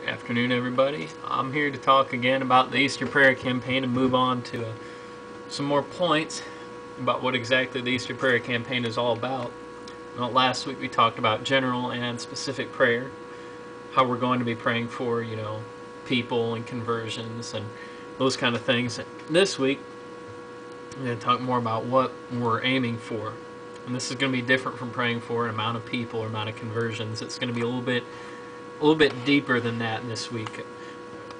Afternoon, everybody. I'm here to talk again about the Easter prayer campaign and move on to some more points about what exactly the Easter prayer campaign is all about. Well, last week we talked about general and specific prayer, how we're going to be praying for, people and conversions and those kind of things. This week, I'm going to talk more about what we're aiming for. And this is going to be different from praying for an amount of people or amount of conversions. It's going to be a little bit deeper than that this week.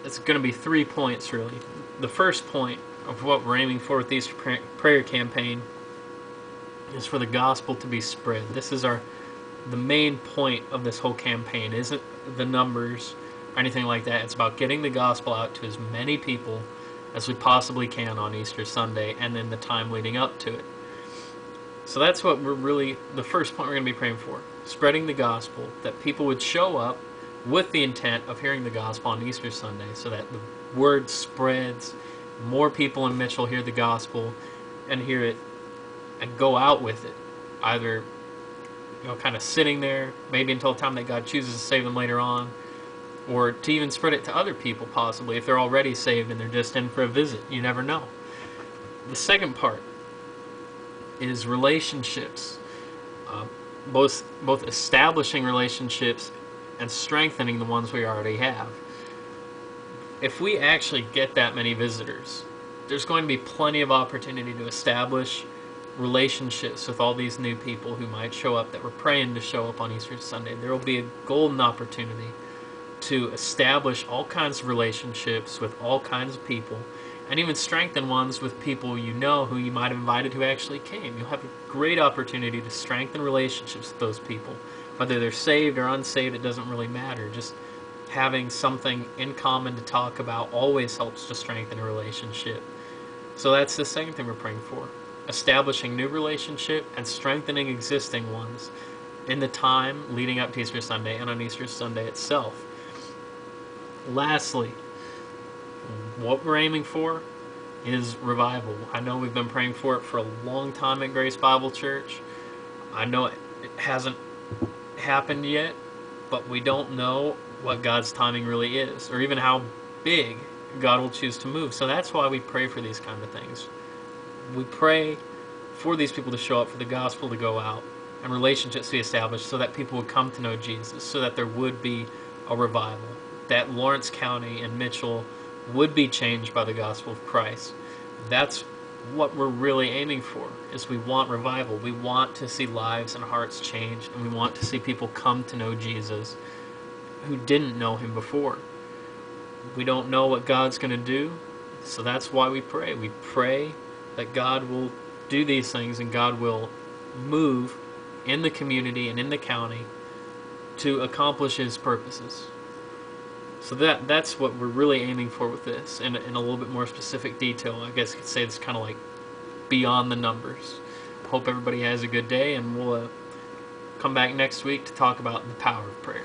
It's going to be 3 points, really. The first point of what we're aiming for with the Easter prayer campaign is for the gospel to be spread. This is the main point of this whole campaign. It isn't the numbers or anything like that. It's about getting the gospel out to as many people as we possibly can on Easter Sunday and then the time leading up to it. So that's what the first point we're going to be praying for. Spreading the gospel, that people would show up with the intent of hearing the gospel on Easter Sunday so that the word spreads, more people in Mitchell hear the gospel and hear it and go out with it. Either, kind of sitting there, maybe until the time that God chooses to save them later on, or to even spread it to other people possibly if they're already saved and they're just in for a visit. You never know. The second part is relationships. Both establishing relationships and strengthening the ones we already have. If we actually get that many visitors, there's going to be plenty of opportunity to establish relationships with all these new people who might show up that we're praying to show up on Easter Sunday. There will be a golden opportunity to establish all kinds of relationships with all kinds of people, and even strengthen ones with people who you might have invited who actually came. You'll have a great opportunity to strengthen relationships with those people. Whether they're saved or unsaved, it doesn't really matter. Just having something in common to talk about always helps to strengthen a relationship. So that's the second thing we're praying for. Establishing new relationship and strengthening existing ones in the time leading up to Easter Sunday and on Easter Sunday itself. Lastly, what we're aiming for is revival. I know we've been praying for it for a long time at Grace Bible Church. I know it hasn't happened yet, but we don't know what God's timing really is, or even how big God will choose to move. So that's why we pray for these kind of things. We pray for these people to show up, for the gospel to go out, and relationships to be established so that people would come to know Jesus, so that there would be a revival, that Lawrence County and Mitchell would be changed by the gospel of Christ. That's what we're really aiming for, is we want revival. We want to see lives and hearts changed, and we want to see people come to know Jesus who didn't know him before. We don't know what God's going to do, so that's why we pray. We pray that God will do these things and God will move in the community and in the county to accomplish his purposes. So that's what we're really aiming for with this, in a little bit more specific detail. I guess you could say it's kind of like beyond the numbers. Hope everybody has a good day, and we'll come back next week to talk about the power of prayer.